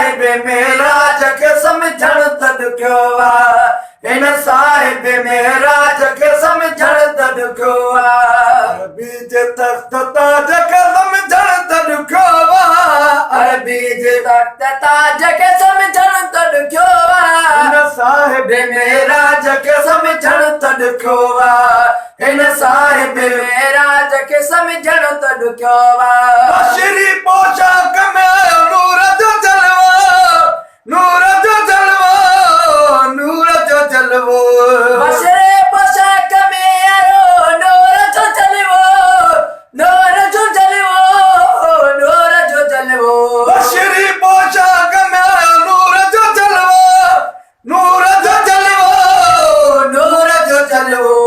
साहिब मेराज खे समझण त ॾुखियो आहे हिन साहिब मेराज खे समझण त ॾुखियो आहे अरबी जे तख़्त ताज खे समझण त ॾुखियो आहे अरबी जे तख़्त ताज खे समझण त ॾुखियो आहे हिन साहिब मेराज खे समझण त ॾुखियो आहे हिन साहिब मेराज खे समझण त ॾुखियो आहे बशरी पोशाक में आयो नूर जो जलवो नूर जो जलवो नूर जो जलवो बशरी पोशाक में आयो नूर जो जलवो नूर जो जलवो नूर जो जलवो बशरी पोशाक में आयो नूर जो जलवो नूर जो जलवो नूर जो जलवो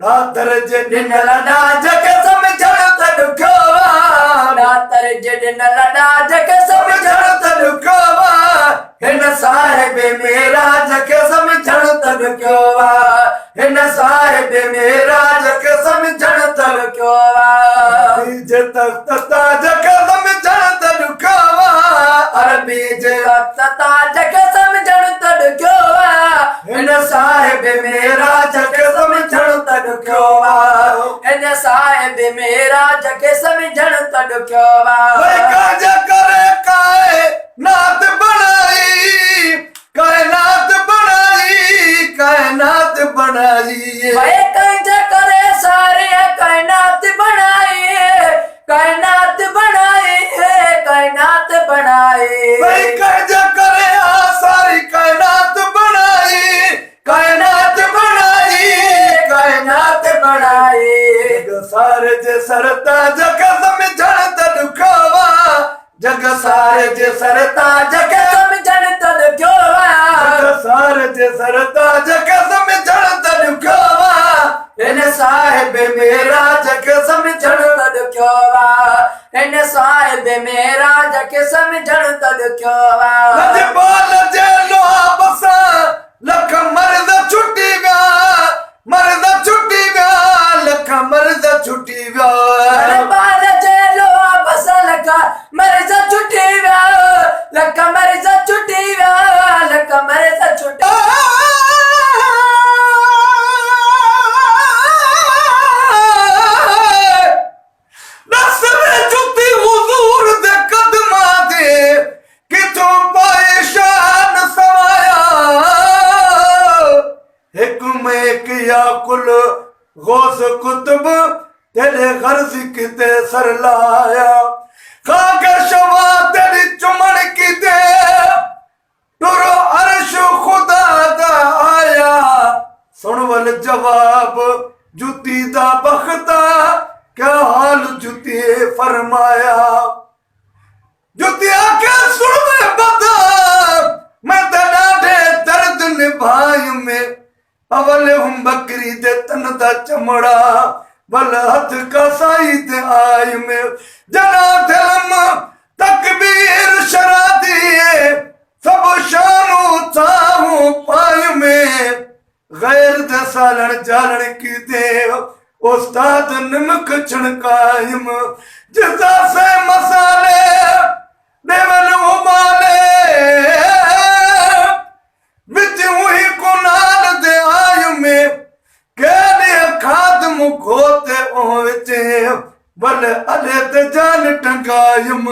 नातर जे ॾिनल नाज खे समझण त ॾुखियो आहे नातर जे ॾिनल नाज खे समझण त ॾुखियो आहे हिन साहिब मेराज खे समझण त ॾुखियो आहे हिन साहिब मेराज खे समझण त ॾुखियो आहे जे तख़्त ताज खे समझण त ॾुखियो आहे अरबी जे तख़्त ताज खे समझण त ॾुखियो आहे हिन साहिब मेराज खे समझण त ॾुखियो आहे हिन साहिब मेराज खे समझण त ॾुखियो आहे काज करे काइनात बणाई काइनात बणाई काइनात बणाई काज करे सारे काइनात बणाई काइनात बणाई काइनात बणाई काज करे सारी काइनात बणाई काइनात बणाई काइनात बणाई जग सारे जे सरताज खे समझण त ॾुखियो आहे जग सारे जे सरताज खे समझण त ॾुखियो आहे जग सारे जे सरताज खे समझण त ॾुखियो आहे हिन साहिब मेराज खे समझण त ॾुखियो आहे हिन साहिब मेराज खे समझण त ॾुखियो आहे बाल जे लोहा बसा लख मर्द छुटी विया मर्द छुटी विया लख मर्द छुटी विया बाल जे लोहा बसा लख मर्द छुटी विया लख मर्द छुटी विया लख मर्द छुटी कुल गौस कुतुब तेरे गर्ज किते सर लाया खाक शवा तेरी चुमन किते टुरो अर्श खुदा दा आया सुन वल जवाब जुती दा बख्ता क्या हाल जुती फरमाया जुतिया के सुन में बता मैं तनाडे दर्द निभाई में अवल हम बकरी दे तन दा चमड़ा बल हथ का साई दे आय में जना दिलम तकबीर शरा दिए सब शानू चाहू पाय में गैर दे सालन जालन की दे उस्ताद नमक छणकायम जिदा से मसाले देवल उबाले विच हुई कुनाल दे आय में केने खादम खोते ओचे बल अले ते जान टंगायम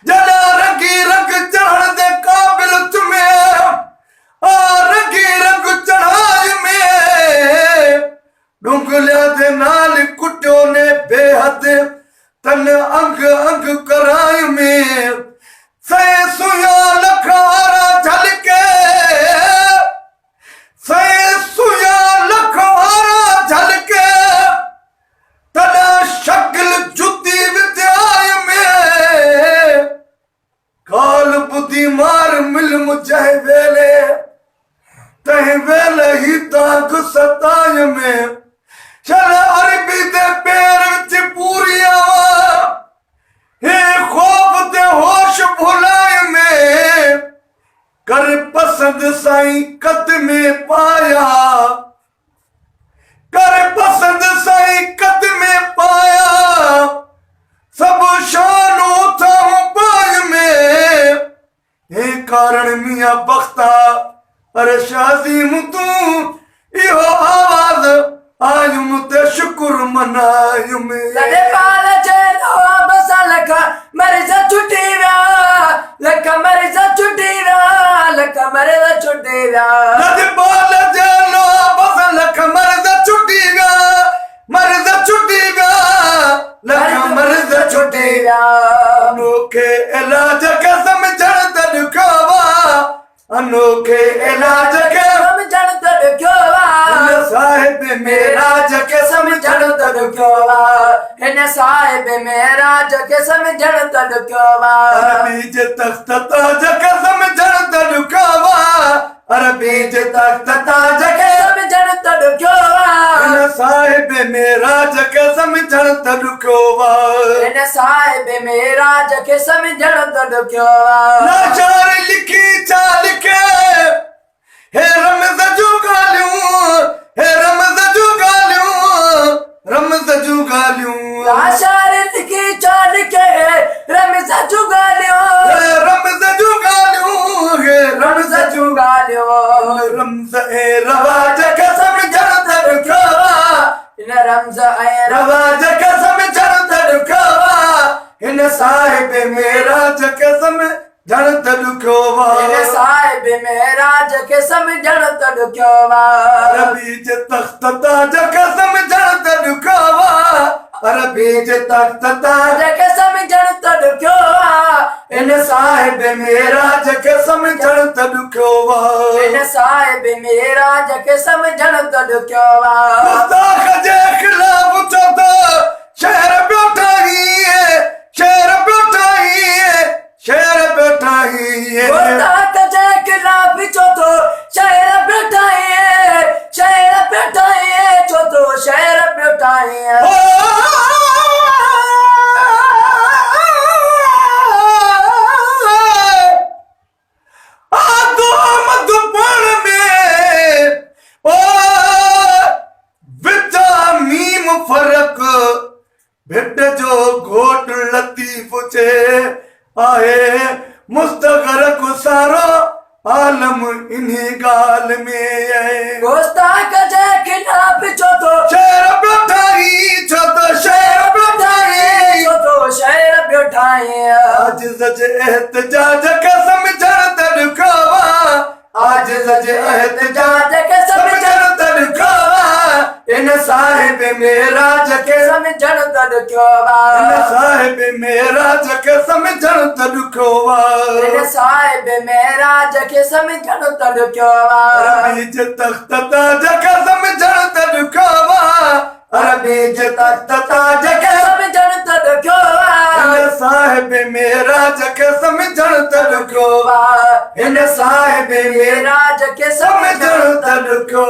जला रंगी रंग चढ़ दे काबिल तुम्हें आ रंगी रंग चढ़ाई में डुंगलिया दे नाल कुटियो ने बेहद तन अंग अंग कराई में से सुया लखारा झलके से सुया लखारा झलके तना शक्ल जुती विद्याय में काल बुद्धि मार मिल मुझे वेले तह वेले ही ताक सताय में चल अरबी दे पैर विच पूरी आवा हे खौफ ते होश भुलाए में कर पसंद साईं कद में पाया कर पसंद साईं कद में पाया सब शान उठाऊं पाय में कारण मियां बख्ता अरे शाज़ीम तूं इहो आवाज़ आयुम ते शुक्र मनायुम कॾहिं पाल जे नवाब सां लख मर्ज़ छुटी विया लख मर्ज़ छुटी विया लख मर्ज़ छुटी विया कॾहिं पाल जे नवाब सां लख मर्ज़ छुटी विया मर्ज़ छुटी विया लख मर्ज़ छुटी विया अनोखे इलाज खे सम्झण त ॾुखियो अनोखे इलाज खे समझण त ॾुखियो हिन साहिब मेराज खे समझण त ॾुखियो हिन साहिब मेराज खे समझण त ॾुखियो अरबी जे तख्त ताज खे सम्झण त ॾुखियो अरबी जे तख्त ताज खे समझण त ॾुखियो हिन साहिब मेराज खे सम्झण त ॾुखियो हिन साहिब मेराज खे समझण त ॾुखियो लाचार लिखी छा लिखे हे रमज़ जूं ॻाल्हियूं हे रमज़ जूं ॻाल्हियूं रमज़ जूं ॻाल्हियूं लाचार लिखी छा लिखे रमज़ जूं ॻाल्हियूं हे रमज़ जूं ॻाल्हियूं हे रमज़ जूं ॻाल्हियूं रमज़ ऐं रवाज खे सम्झण त ॾुखियो हिन रमज़ ऐं रवाज खे सम्झण त ॾुखियो हिन साहिब मेराज खे सम्झण त ॾुखियो हिन साहिब मेराज खे समझण त ॾुखियो अरबी जे तख्त ताज खे सम्झण त ॾुखियो अरबी जे तख्त ताज खे समझण त ॾुखियो हिन साहिब मेराज खे सम्झण त ॾुखियो हिन साहिब मेराज खे समझण त ॾुखियो गुस्ताख जे खिलाफ चो त शहर पियो ठाहीए शहर पियो ठाहीए शहर पियो ठाहीए गुस्ताख जे खिलाफ चो तो शहर पियो ठाहीए शहर पियो ठाहीए चो तो शहर पियो ठाहीए भिट जो घोट लतीफ़ चे आहे मुस्तग़रक़ सारो आलम इन्ही ॻाल्हि में आहे गुस्ताख जे खिलाफ चो तो शहर पियो ठाही छो त शहर पियो ठाही चो तो शहर पियो ठाहीए आजिज़ जे एहतिजाज खे सम्झण त ॾुखियो आजिज़ जे एहतिजाज खे सम्झण त ॾुखियो हिन साहिब मेराज खे समझण त ॾुखियो हिन साहिब मेराज खे सम्झण त ॾुखियो हिन साहिब मेराज खे समझण त ॾुखियो अरबी जे तख्त ताज खे सम्झण त ॾुखियो अरबी जे तख्त ताज खे समझण त ॾुखियो हिन साहिब मेराज खे सम्झण त ॾुखियो हिन साहिब मेराज खे सम्झण त ॾुखियो